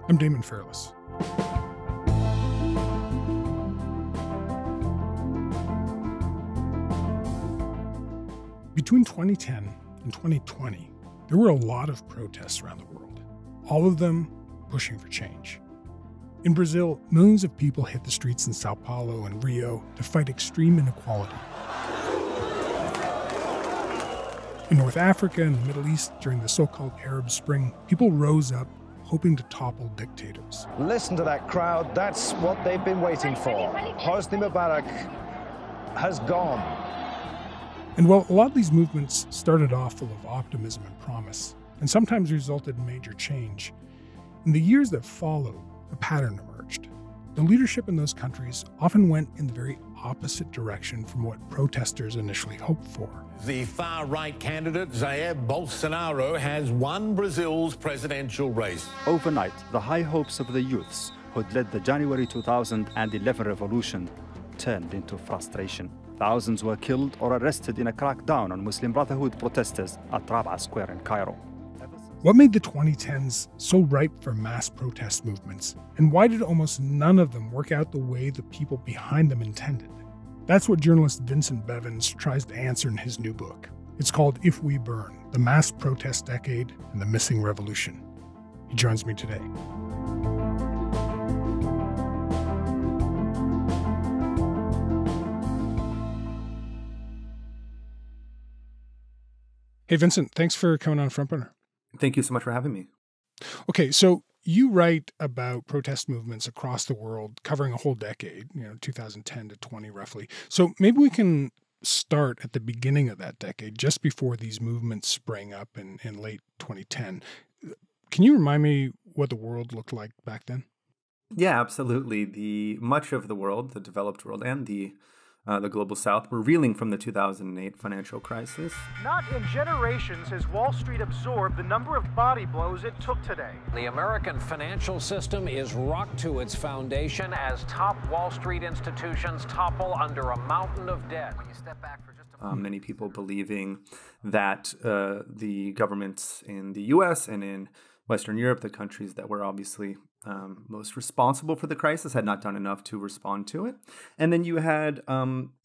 I'm Damon Fairless. Between 2010 and 2020, there were a lot of protests around the world, all of them pushing for change. In Brazil, millions of people hit the streets in Sao Paulo and Rio to fight extreme inequality. In North Africa and the Middle East, during the so-called Arab Spring, people rose up hoping to topple dictators. Listen to that crowd. That's what they've been waiting for. Hosni Mubarak has gone. And while a lot of these movements started off full of optimism and promise, and sometimes resulted in major change, in the years that followed, a pattern emerged. The leadership in those countries often went in the very opposite direction from what protesters initially hoped for. The far-right candidate, Jair Bolsonaro, has won Brazil's presidential race. Overnight, the high hopes of the youths who'd led the January 2011 revolution turned into frustration. Thousands were killed or arrested in a crackdown on Muslim Brotherhood protesters at Rabaa Square in Cairo. What made the 2010s so ripe for mass protest movements, and why did almost none of them work out the way the people behind them intended? That's what journalist Vincent Bevins tries to answer in his new book. It's called If We Burn: The Mass Protest Decade and the Missing Revolution. He joins me today. Hey, Vincent, thanks for coming on Frontrunner. Thank you so much for having me. Okay, so you write about protest movements across the world, covering a whole decade, 2010 to 20 roughly. So maybe we can start at the beginning of that decade, just before these movements sprang up in late 2010. Can you remind me what the world looked like back then? Yeah, absolutely. Much of the world, the developed world and the global south, were reeling from the 2008 financial crisis. Not in generations has Wall Street absorbed the number of body blows it took today. The American financial system is rocked to its foundation as top Wall Street institutions topple under a mountain of debt. When you step back for just a many people believing that the governments in the U.S. and in Western Europe, the countries that were obviously most responsible for the crisis, had not done enough to respond to it. And then you had,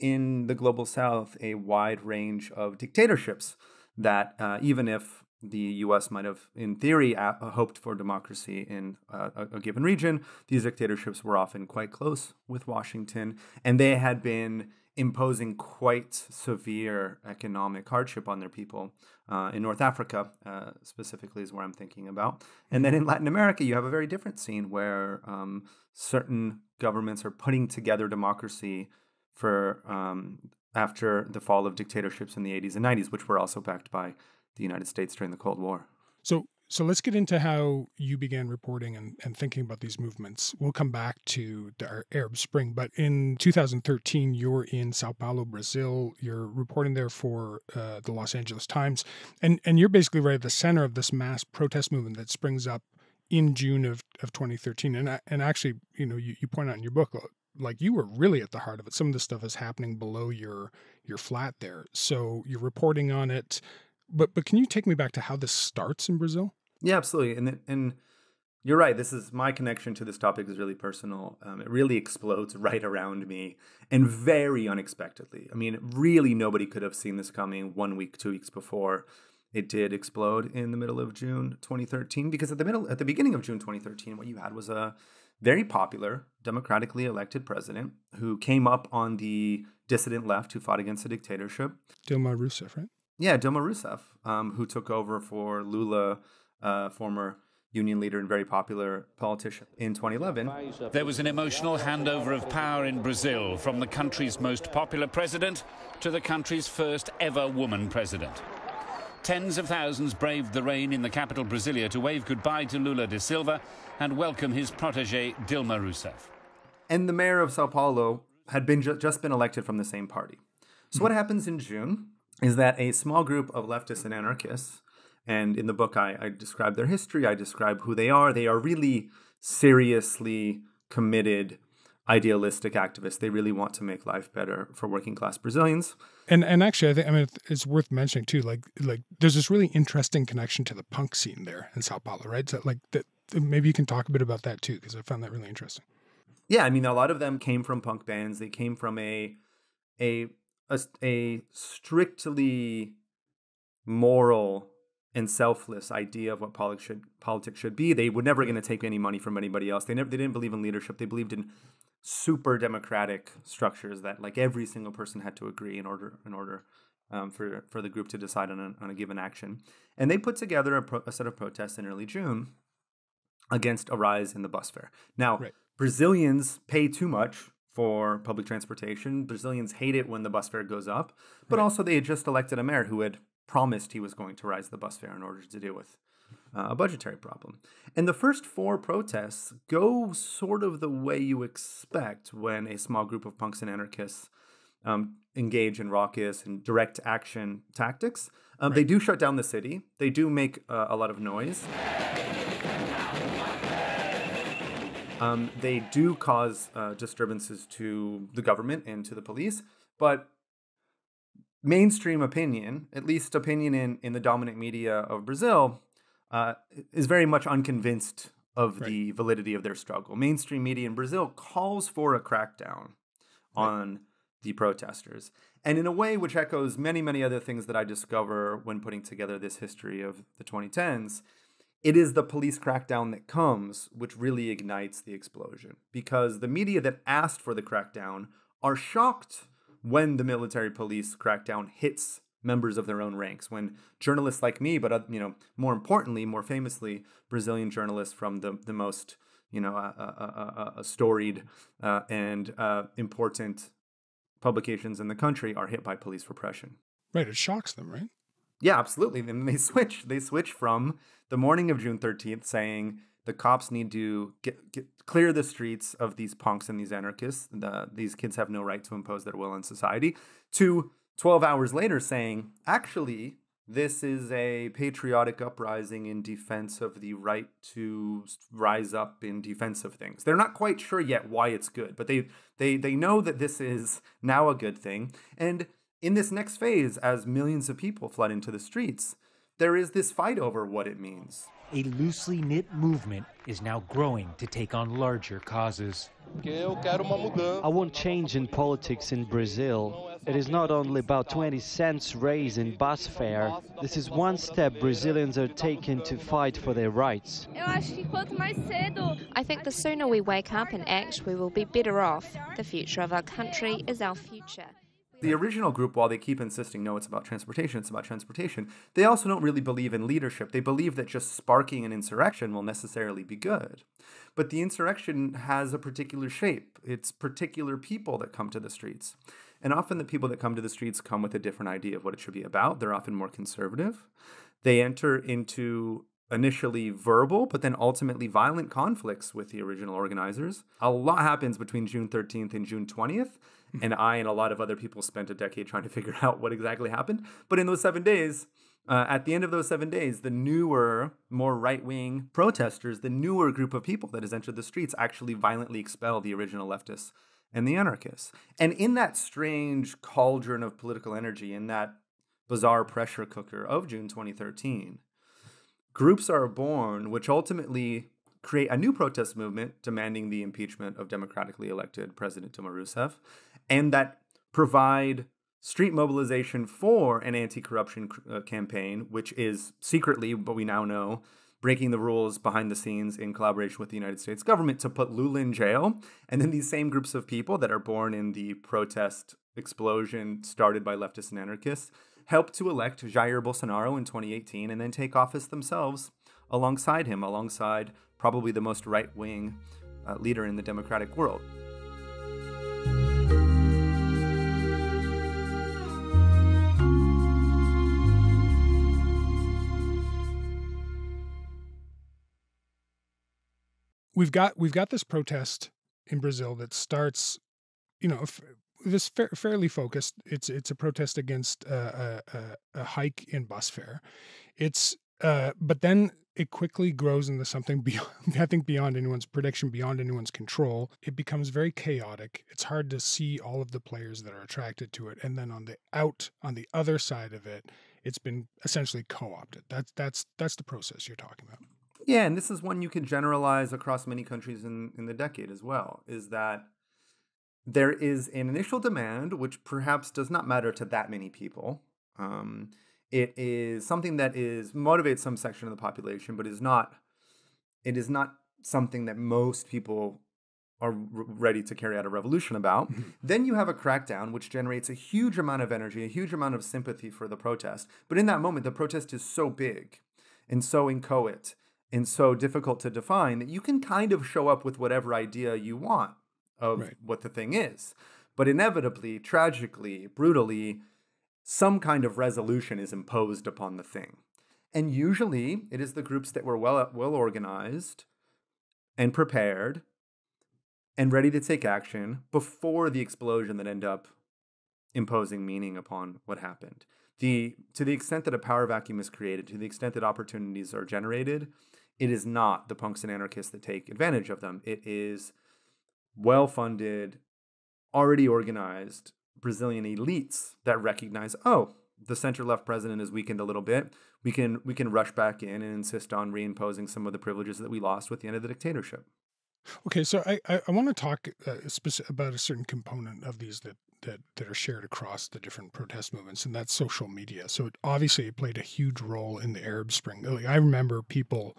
in the global south, a wide range of dictatorships that even if the U.S. might have, in theory, hoped for democracy in a given region, these dictatorships were often quite close with Washington, and they had been imposing quite severe economic hardship on their people. In North Africa, specifically, is where I'm thinking about. And then in Latin America, you have a very different scene where certain governments are putting together democracy for after the fall of dictatorships in the 80s and 90s, which were also backed by the United States during the Cold War. So let's get into how you began reporting and thinking about these movements. We'll come back to the Arab Spring, but in 2013, you're in Sao Paulo, Brazil. You're reporting there for the Los Angeles Times, and you're basically right at the center of this mass protest movement that springs up in June of 2013. And actually, you point out in your book, like you were really at the heart of it. Some of this stuff is happening below your flat there. So you're reporting on it. But can you take me back to how this starts in Brazil? Yeah, absolutely. And you're right. My connection to this topic is really personal. It really explodes right around me and very unexpectedly. I mean, really nobody could have seen this coming 1 week, 2 weeks before. It did explode in the middle of June 2013 because at the beginning of June 2013, what you had was a very popular, democratically elected president who came up on the dissident left who fought against the dictatorship. Dilma Rousseff, right? Yeah, Dilma Rousseff, who took over for Lula, former union leader and very popular politician, in 2011. There was an emotional handover of power in Brazil from the country's most popular president to the country's first ever woman president. Tens of thousands braved the rain in the capital Brasilia to wave goodbye to Lula da Silva and welcome his protege Dilma Rousseff. And the mayor of Sao Paulo had been just been elected from the same party. So what happens in June is that a small group of leftists and anarchists, and in the book I describe their history, I describe who they are. They are really seriously committed, idealistic activists. They really want to make life better for working class Brazilians. And actually, it's worth mentioning too. Like there's this really interesting connection to the punk scene there in Sao Paulo, right? So maybe you can talk a bit about that too, because I found that really interesting. Yeah, I mean, a lot of them came from punk bands. They came from a strictly moral and selfless idea of what politics should be. They were never going to take any money from anybody else. They didn't believe in leadership. They believed in super democratic structures that like every single person had to agree in order for the group to decide on a given action. And they put together a set of protests in early June against a rise in the bus fare. Now, Brazilians pay too much for public transportation. Brazilians hate it when the bus fare goes up, but also they had just elected a mayor who had promised he was going to rise the bus fare in order to deal with a budgetary problem. And the first 4 protests go sort of the way you expect when a small group of punks and anarchists engage in raucous and direct action tactics. They do shut down the city. They do make a lot of noise. They do cause disturbances to the government and to the police, but mainstream opinion, at least opinion in the dominant media of Brazil, is very much unconvinced of the validity of their struggle. Mainstream media in Brazil calls for a crackdown on the protesters. And in a way which echoes many, many other things that I discover when putting together this history of the 2010s, it is the police crackdown that comes which really ignites the explosion. Because the media that asked for the crackdown are shocked when the military police crackdown hits members of their own ranks. When journalists like me, but more importantly, more famously, Brazilian journalists from the most storied and important publications in the country are hit by police repression. Right, it shocks them, right? Yeah, absolutely. And they switch. They switch from the morning of June 13th saying the cops need to clear the streets of these punks and these anarchists. These kids have no right to impose their will on society, to 12 hours later saying, actually, this is a patriotic uprising in defense of the right to rise up in defense of things. They're not quite sure yet why it's good, but they know that this is now a good thing. And in this next phase, as millions of people flood into the streets, there is this fight over what it means. A loosely knit movement is now growing to take on larger causes. I want change in politics in Brazil. It is not only about 20 cents raise in bus fare. This is one step Brazilians are taking to fight for their rights. I think the sooner we wake up and act, we will be better off. The future of our country is our future. The original group, while they keep insisting, no, it's about transportation, they also don't really believe in leadership. They believe that just sparking an insurrection will necessarily be good. But the insurrection has a particular shape. It's particular people that come to the streets. And often the people that come to the streets come with a different idea of what it should be about. They're often more conservative. They enter into initially verbal, but then ultimately violent conflicts with the original organizers. A lot happens between June 13th and June 20th. And I and a lot of other people spent a decade trying to figure out what exactly happened. But in those 7 days, at the end of those 7 days, the newer, more right-wing protesters, the newer group of people that has entered the streets actually violently expel the original leftists and the anarchists. And in that strange cauldron of political energy, in that bizarre pressure cooker of June 2013, groups are born which ultimately create a new protest movement demanding the impeachment of democratically elected President Dilma Rousseff, and that provide street mobilization for an anti-corruption campaign, which is secretly, but we now know, breaking the rules behind the scenes in collaboration with the United States government to put Lula in jail. And then these same groups of people that are born in the protest explosion started by leftists and anarchists helped to elect Jair Bolsonaro in 2018 and then take office themselves alongside him, alongside probably the most right-wing leader in the democratic world. We've got this protest in Brazil that starts, this fairly focused. It's a protest against a hike in bus fare. But then it quickly grows into something beyond, I think, beyond anyone's prediction, beyond anyone's control. It becomes very chaotic. It's hard to see all of the players that are attracted to it. And then on the other side of it, it's been essentially co-opted. That's the process you're talking about. Yeah, and this is one you can generalize across many countries in the decade as well, is that there is an initial demand, which perhaps does not matter to that many people. It is something that motivates some section of the population, but it is not something that most people are ready to carry out a revolution about. Then you have a crackdown, which generates a huge amount of energy, a huge amount of sympathy for the protest. But in that moment, the protest is so big and so inchoate and so difficult to define that you can kind of show up with whatever idea you want of what the thing is. But inevitably, tragically, brutally, some kind of resolution is imposed upon the thing. And usually it is the groups that were well organized and prepared and ready to take action before the explosion that end up imposing meaning upon what happened. To the extent that a power vacuum is created, to the extent that opportunities are generated, it is not the punks and anarchists that take advantage of them. It is well-funded, already organized Brazilian elites that recognize, oh, the center-left president is weakened a little bit. We can rush back in and insist on reimposing some of the privileges that we lost with the end of the dictatorship. Okay, so I want to talk about a certain component of these that are shared across the different protest movements, and that's social media. So it played a huge role in the Arab Spring. Like, I remember people,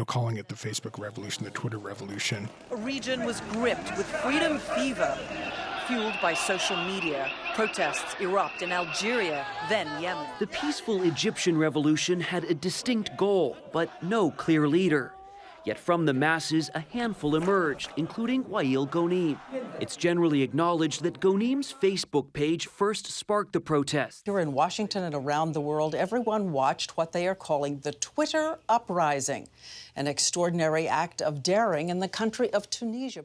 calling it the Facebook revolution, the Twitter revolution. A region was gripped with freedom fever, fueled by social media. Protests erupt in Algeria, then Yemen. The peaceful Egyptian revolution had a distinct goal, but no clear leader. Yet from the masses, a handful emerged, including Wael Ghonim. It's generally acknowledged that Ghonem's Facebook page first sparked the protest. Here in Washington and around the world, everyone watched what they are calling the Twitter uprising, an extraordinary act of daring in the country of Tunisia.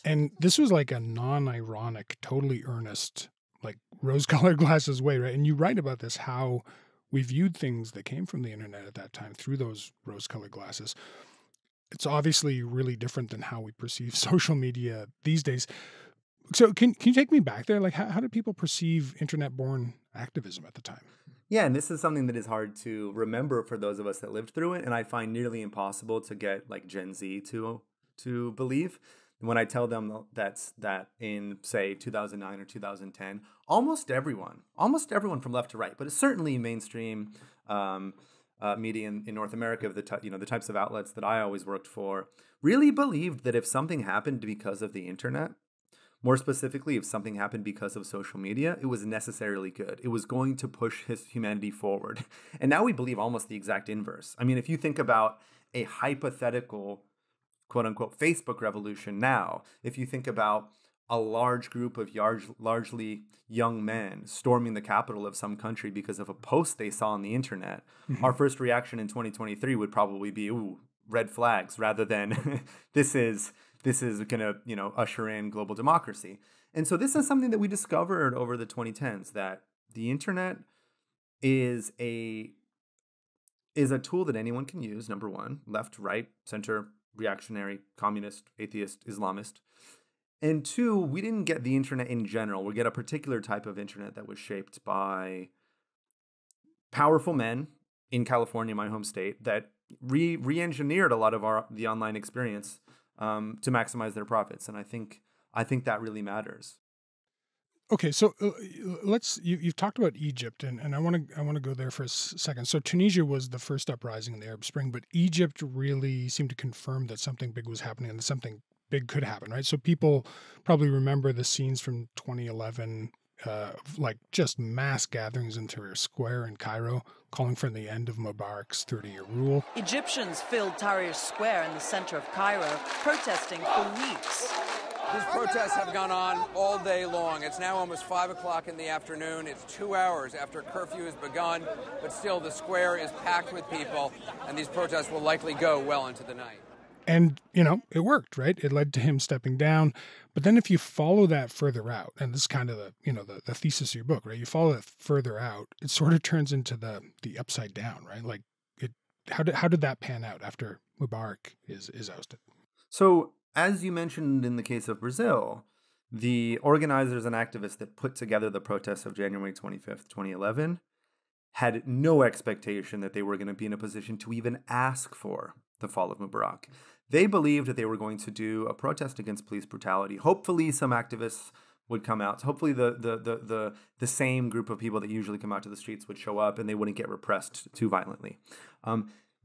And this was like a non-ironic, totally earnest, like rose-colored glasses way, right? And you write about this, how we viewed things that came from the internet at that time through those rose-colored glasses. It's obviously really different than how we perceive social media these days. So can you take me back there? Like, how did people perceive internet-born activism at the time? Yeah, and this is something that is hard to remember for those of us that lived through it, and I find nearly impossible to get like Gen Z to believe. When I tell them that in, say, 2009 or 2010, almost everyone from left to right, but it's certainly mainstream media in North America, of the types of outlets that I always worked for, really believed that if something happened because of the internet, more specifically, if something happened because of social media, it was necessarily good. It was going to push humanity forward. And now we believe almost the exact inverse. I mean, if you think about a hypothetical, quote unquote, Facebook revolution now, if you think about a large group of largely young men storming the capital of some country because of a post they saw on the internet, our first reaction in 2023 would probably be, ooh, red flags, rather than this is going to, usher in global democracy. And so this is something that we discovered over the 2010s, that the internet is a tool that anyone can use, number one, left, right, center, reactionary, communist, atheist, Islamist. And two, we didn't get the internet in general. We get a particular type of internet that was shaped by powerful men in California, my home state, that re-engineered a lot of the online experience to maximize their profits. And I think that really matters. Okay, so you've talked about Egypt, and I want to go there for a second. So Tunisia was the first uprising in the Arab Spring, but Egypt really seemed to confirm that something big was happening and that something big could happen, right? So people probably remember the scenes from 2011, like just mass gatherings in Tahrir Square in Cairo, calling for the end of Mubarak's 30-year rule. Egyptians filled Tahrir Square in the center of Cairo, protesting for weeks. These protests have gone on all day long. It's now almost 5 o'clock in the afternoon. It's 2 hours after curfew has begun, but still the square is packed with people, and these protests will likely go well into the night. And, it worked, right? It led to him stepping down. But then if you follow that further out, and this is kind of the thesis of your book, right? You follow it further out, it sort of turns into the upside down, right? Like, how did that pan out after Mubarak is ousted? So, as you mentioned in the case of Brazil, the organizers and activists that put together the protests of January 25th, 2011, had no expectation that they were going to be in a position to even ask for the fall of Mubarak. They believed that they were going to do a protest against police brutality. Hopefully some activists would come out. Hopefully the same group of people that usually come out to the streets would show up and they wouldn't get repressed too violently.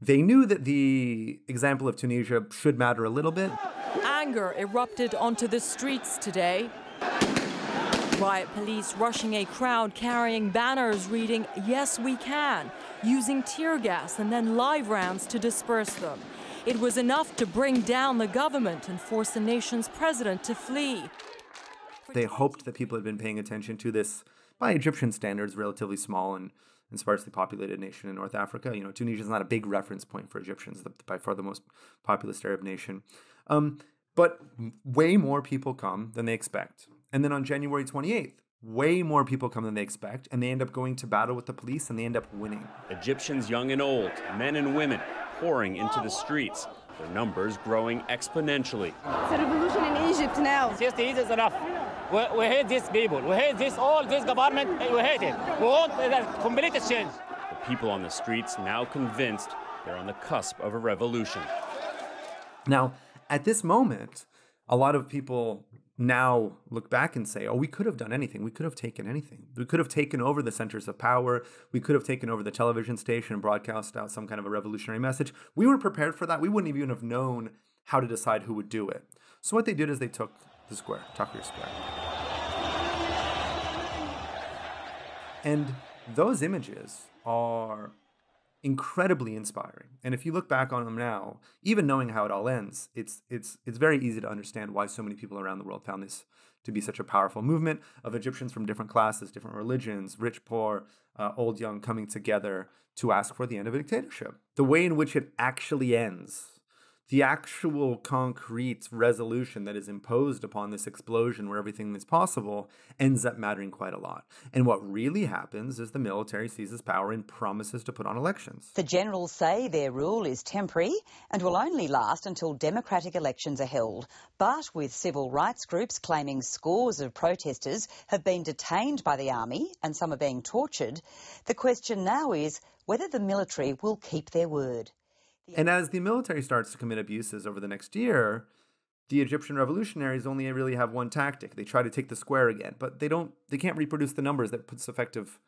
They knew that the example of Tunisia should matter a little bit. Anger erupted onto the streets today. Riot police rushing a crowd carrying banners reading, "Yes, we can," using tear gas and then live rounds to disperse them. It was enough to bring down the government and force the nation's president to flee. They hoped that people had been paying attention to this, by Egyptian standards, relatively small and sparsely populated nation in North Africa. You know, Tunisia is not a big reference point for Egyptians, by far the most populous Arab nation. But way more people come than they expect. And then on January 28th, way more people come than they expect, and they end up going to battle with the police, and they end up winning. Egyptians young and old, men and women, pouring into the streets, their numbers growing exponentially. It's a revolution in Egypt now. Just Egypt is enough. We hate these people. We hate all this government. We hate it. We want a complete change. The people on the streets now convinced they're on the cusp of a revolution. Now, at this moment, a lot of people now look back and say, oh, we could have done anything. We could have taken anything. We could have taken over the centers of power. We could have taken over the television station and broadcast out some kind of a revolutionary message. We were prepared for that. We wouldn't even have known how to decide who would do it. So what they did is they took the square, Tahrir Square. And those images are incredibly inspiring. And if you look back on them now, even knowing how it all ends, it's very easy to understand why so many people around the world found this to be such a powerful movement of Egyptians from different classes, different religions, rich, poor, old, young, coming together to ask for the end of a dictatorship. The way in which it actually ends, the actual concrete resolution that is imposed upon this explosion where everything is possible, ends up mattering quite a lot. And what really happens is the military seizes power and promises to put on elections. The generals say their rule is temporary and will only last until democratic elections are held. But with civil rights groups claiming scores of protesters have been detained by the army and some are being tortured, the question now is whether the military will keep their word. And as the military starts to commit abuses over the next year, the Egyptian revolutionaries only really have one tactic. They try to take the square again, but they can't reproduce the numbers that puts effective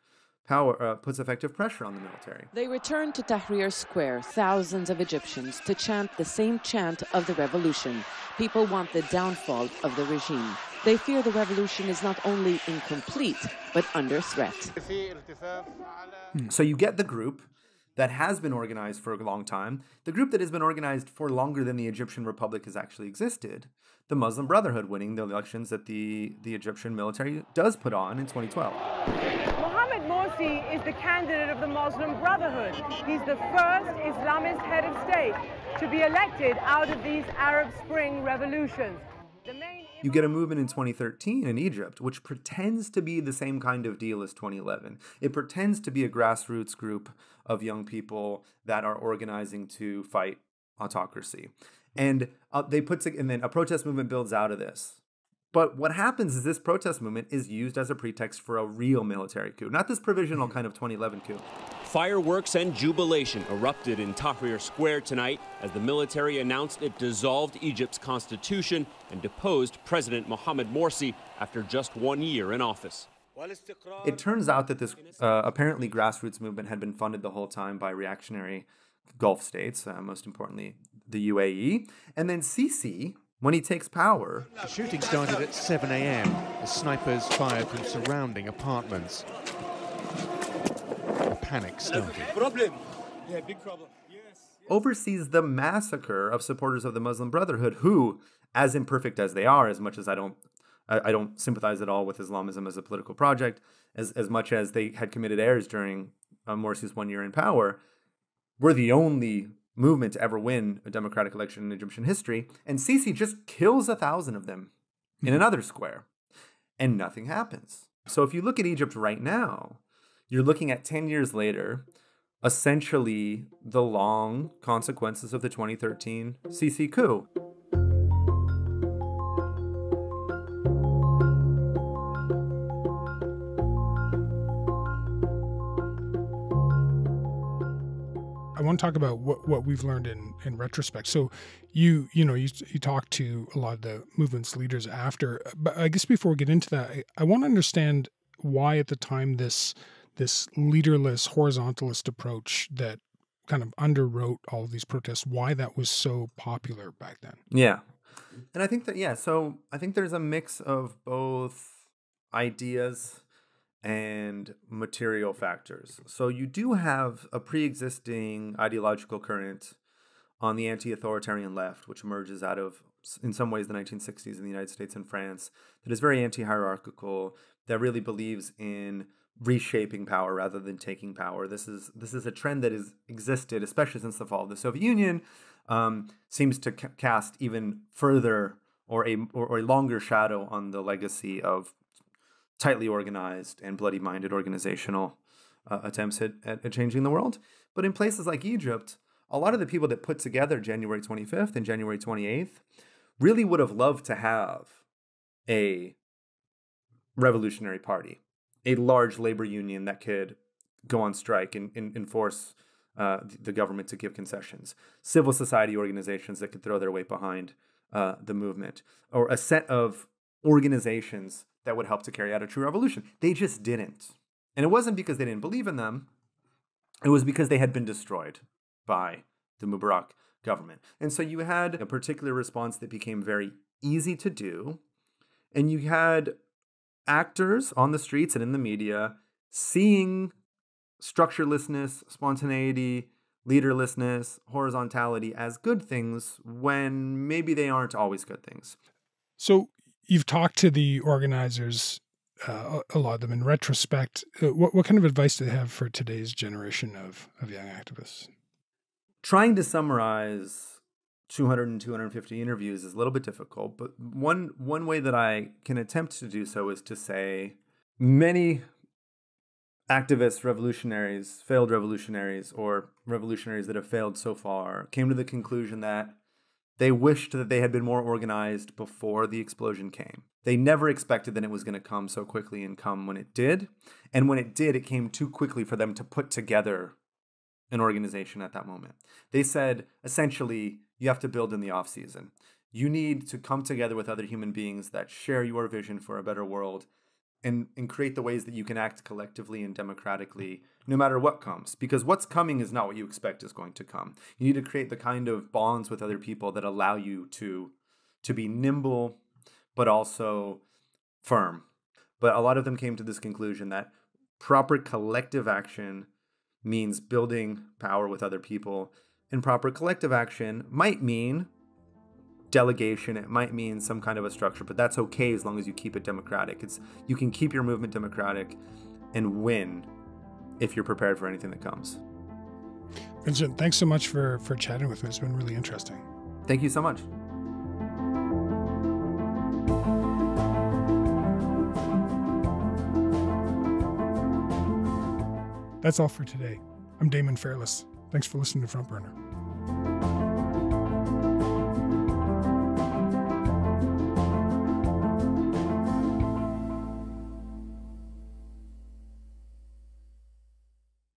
pressure on the military. They return to Tahrir Square, thousands of Egyptians, to chant the same chant of the revolution. People want the downfall of the regime. They fear the revolution is not only incomplete, but under threat. So you get the group that has been organized for a long time, the group that has been organized for longer than the Egyptian Republic has actually existed, the Muslim Brotherhood winning the elections that the Egyptian military does put on in 2012. Mohamed Morsi is the candidate of the Muslim Brotherhood. He's the first Islamist head of state to be elected out of these Arab Spring revolutions. You get a movement in 2013 in Egypt, which pretends to be the same kind of deal as 2011. It pretends to be a grassroots group of young people that are organizing to fight autocracy. And then a protest movement builds out of this. But what happens is this protest movement is used as a pretext for a real military coup, not this provisional kind of 2011 coup. Fireworks and jubilation erupted in Tahrir Square tonight as the military announced it dissolved Egypt's constitution and deposed President Mohamed Morsi after just 1 year in office. It turns out that this apparently grassroots movement had been funded the whole time by reactionary Gulf states, most importantly the UAE, and then Sisi, when he takes power... The shooting started at 7 a.m. as snipers fired from surrounding apartments. A panic started. Problem. Yeah, big problem. Yes. Oversees the massacre of supporters of the Muslim Brotherhood who, as imperfect as they are, as much as I don't sympathize at all with Islamism as a political project, as much as they had committed errors during Morsi's 1 year in power, were the only movement to ever win a democratic election in Egyptian history, and Sisi just kills 1,000 of them in another square, and nothing happens. So if you look at Egypt right now, you're looking at 10 years later, essentially the long consequences of the 2013 Sisi coup. I want to talk about what we've learned in retrospect. So you talked to a lot of the movement's leaders after, but I guess before we get into that, I want to understand why at the time this leaderless, horizontalist approach that kind of underwrote all of these protests, why that was so popular back then. Yeah. And I think that, so I think there's a mix of both ideas and material factors. So you do have a pre-existing ideological current on the anti-authoritarian left, which emerges out of, in some ways, the 1960s in the United States and France, that is very anti-hierarchical, that really believes in reshaping power rather than taking power. This is a trend that has existed, especially since the fall of the Soviet Union, seems to cast even further or a longer shadow on the legacy of tightly organized and bloody-minded organizational attempts at changing the world. But in places like Egypt, a lot of the people that put together January 25th and January 28th really would have loved to have a revolutionary party, a large labor union that could go on strike and force the government to give concessions, civil society organizations that could throw their weight behind the movement, or a set of organizations that would help to carry out a true revolution. They just didn't. And it wasn't because they didn't believe in them. It was because they had been destroyed by the Mubarak government. And so you had a particular response that became very easy to do. And you had actors on the streets and in the media seeing structurelessness, spontaneity, leaderlessness, horizontality as good things when maybe they aren't always good things. So you've talked to the organizers, a lot of them in retrospect. What kind of advice do they have for today's generation of young activists? Trying to summarize 200 and 250 interviews is a little bit difficult, but one way that I can attempt to do so is to say many activists, revolutionaries, failed revolutionaries, or revolutionaries that have failed so far came to the conclusion that they wished that they had been more organized before the explosion came. They never expected that it was going to come so quickly and come when it did. And when it did, it came too quickly for them to put together an organization at that moment. They said, essentially, you have to build in the off season. You need to come together with other human beings that share your vision for a better world and create the ways that you can act collectively and democratically no matter what comes. Because what's coming is not what you expect is going to come. You need to create the kind of bonds with other people that allow you to be nimble, but also firm. But a lot of them came to this conclusion that proper collective action means building power with other people. And proper collective action might mean delegation, it might mean some kind of a structure, but that's okay as long as you keep it democratic. You can keep your movement democratic and win if you're prepared for anything that comes. Vincent, thanks so much for chatting with me. It's been really interesting. Thank you so much. That's all for today. I'm Damon Fairless. Thanks for listening to Front Burner.